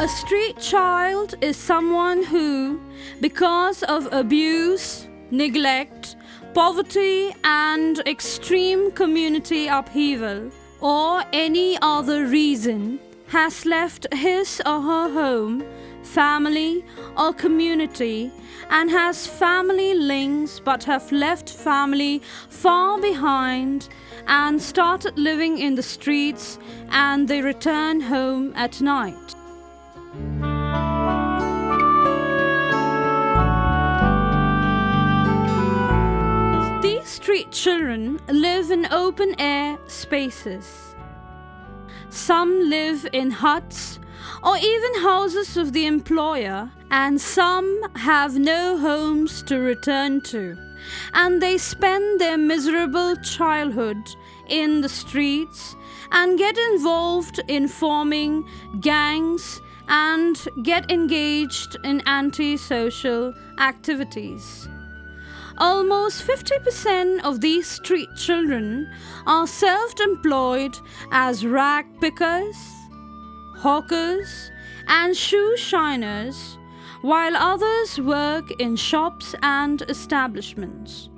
A street child is someone who, because of abuse, neglect, poverty, and extreme community upheaval, or any other reason, has left his or her home, family, or community, and has family links but have left family far behind and started living in the streets, and they return home at night. These street children live in open-air spaces. Some live in huts or even houses of the employer, and some have no homes to return to, and they spend their miserable childhood in the streets and get involved in forming gangs and get engaged in antisocial activities. Almost 50% of these street children are self-employed as rag pickers, hawkers, and shoe shiners, while others work in shops and establishments.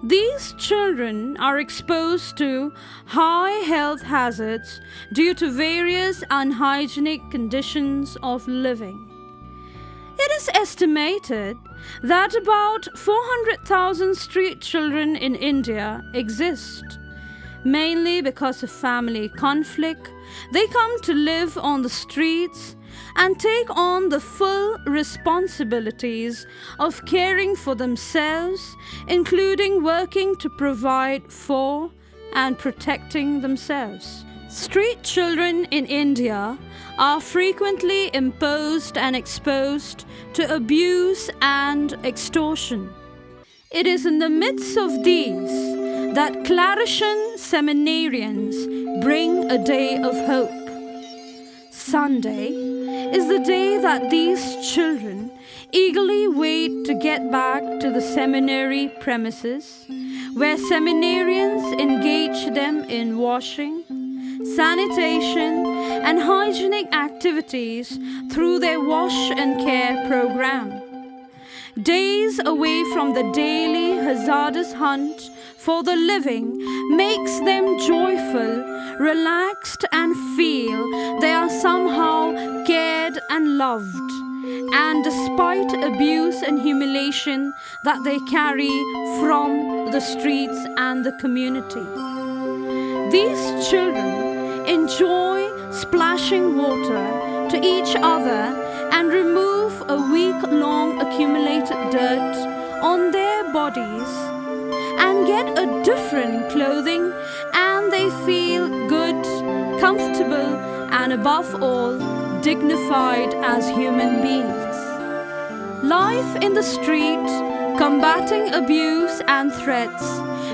These children are exposed to high health hazards due to various unhygienic conditions of living. It is estimated that about 400,000 street children in India exist. Mainly because of family conflict, they come to live on the streets and take on the full responsibilities of caring for themselves, including working to provide for and protecting themselves. Street children in India are frequently imposed and exposed to abuse and extortion. It is in the midst of these that Claretian Seminarians bring a day of hope. Sunday is the day that these children eagerly wait to get back to the seminary premises, where seminarians engage them in washing, sanitation, and hygienic activities through their wash and care program. Days away from the daily hazardous hunt for the living makes them joyful, relaxed, and feel they are somehow cared and loved, and despite abuse and humiliation that they carry from the streets and the community. These children enjoy splashing water to each other and remove a week-long accumulated dirt on their bodies and get a different clothing, and they feel good, comfortable, and above all, dignified as human beings. Life in the street, combating abuse and threats,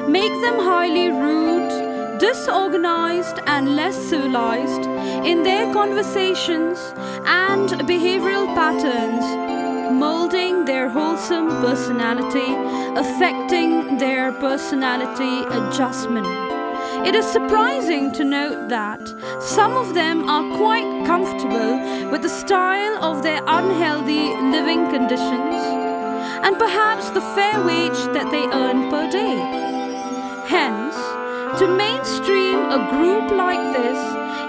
make them highly rude, disorganized, and less civilized in their conversations and behavioral patterns, molding their wholesome personality, affecting their personality adjustment. It is surprising to note that some of them are quite comfortable with the style of their unhealthy living conditions and perhaps the fair wage that they earn per day. Hence, to mainstream a group like this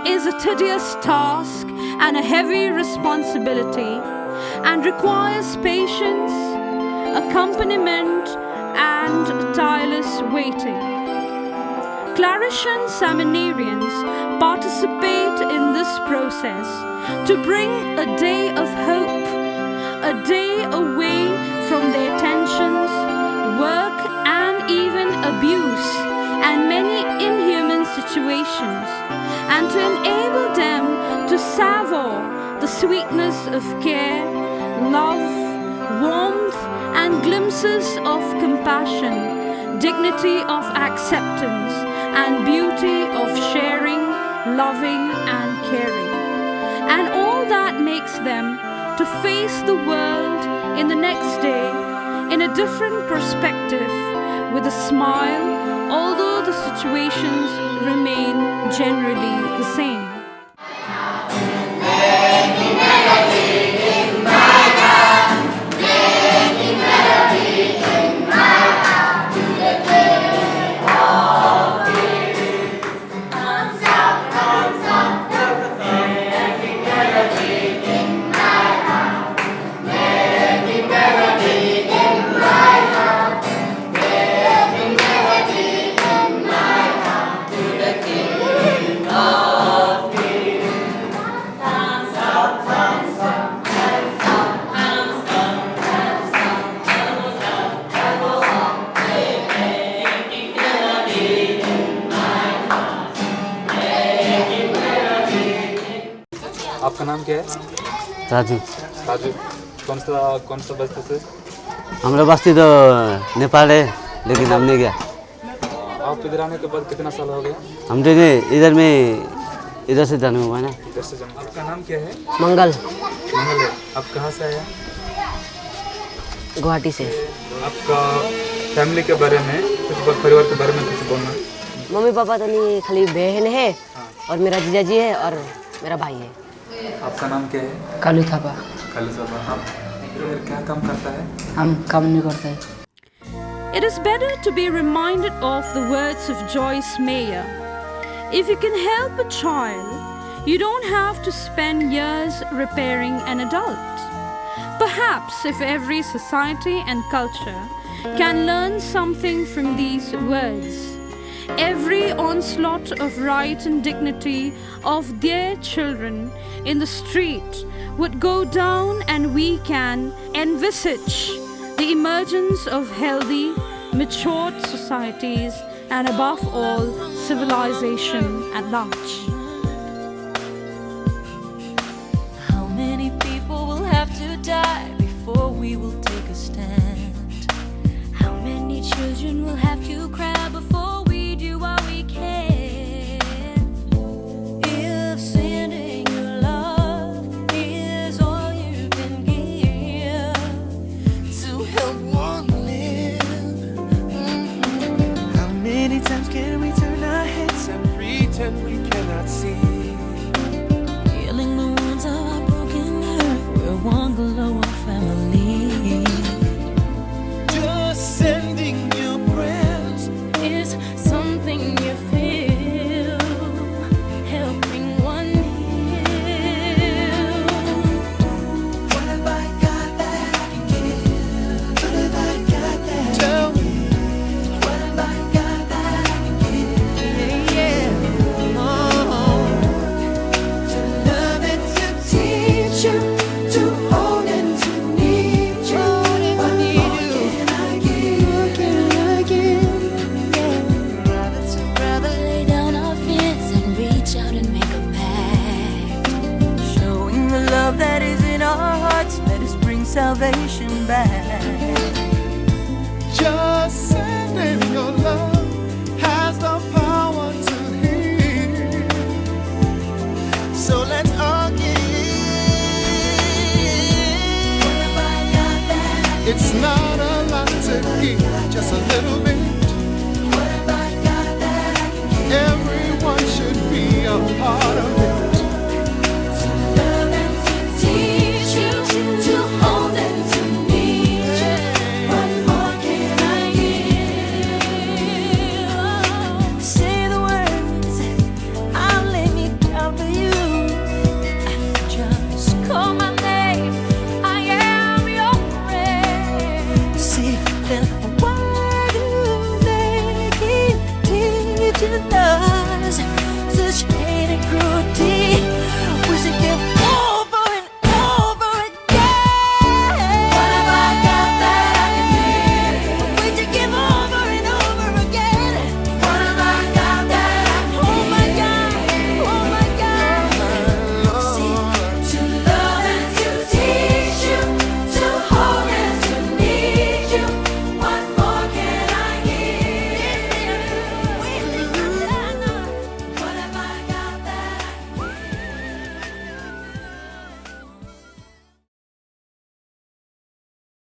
is a tedious task and a heavy responsibility, and requires patience, accompaniment, and tireless waiting. Claretian Seminarians participate in this process to bring a day of hope, a day away from their tensions, work, and even abuse, and many inhuman situations, and to enable them to savor the sweetness of care, love, warmth, and glimpses of compassion, dignity of acceptance, and beauty of sharing, loving, and caring. And all that makes them to face the world in the next day in a different perspective, with a smile, although the situations remain generally the same. आपका नाम क्या है? राजू। राजू। कौन सा बस्ती से? हमारा बस्ती तो नेपाल है, लेकिन हम नहीं गया। आप इधर आने के बाद कितना साल हो गया? हम तो इधर से जन्म हुआ ना। इधर से जन्म। आपका नाम क्या है? मंगल। मंगल है। आप कहाँ से आए? गुवाहाटी से। आपका फैमिली के बारे में कुछ, परिवार के बारे में कुछ बोलना। मम्मी पापा तो नहीं, खाली बहन है और मेरा जीजा जी है और मेरा भाई है। आपका नाम क्या है? कालू थापा। कालू थापा। आप क्या काम करता है? हम काम नहीं करते। It is better to be reminded of the words of Joyce Meyer. If you can help a child, you don't have to spend years repairing an adult. Perhaps if every society and culture can learn something from these words, every onslaught of right and dignity of their children in the street would go down, and we can envisage the emergence of healthy, matured societies and above all, civilization at large. How many people will have to die before we will take a stand? How many children will have to cry before we do what we can? If sending your love is all you can give to help one live. How many times can we turn our heads and pretend we cannot see? Healing the wounds of our broken earth, we're one global family. Just sending you prayers Is something you feel, helping one heal. What have I got that I can give? What have I got that? Tell me. What have I got that I can give? Yeah. Oh. To love and to teach you, to hold and to need you. What more can I give? What can I give? Rather lay down our fears and reach out and make a pact. Showing the love that is in our hearts, let us bring salvation back. Just sending your love has the power to heal. So let's all give. What have I got that I can It's not a lot to give, just a little bit. What have I got that I can give? Everyone should be a part of it.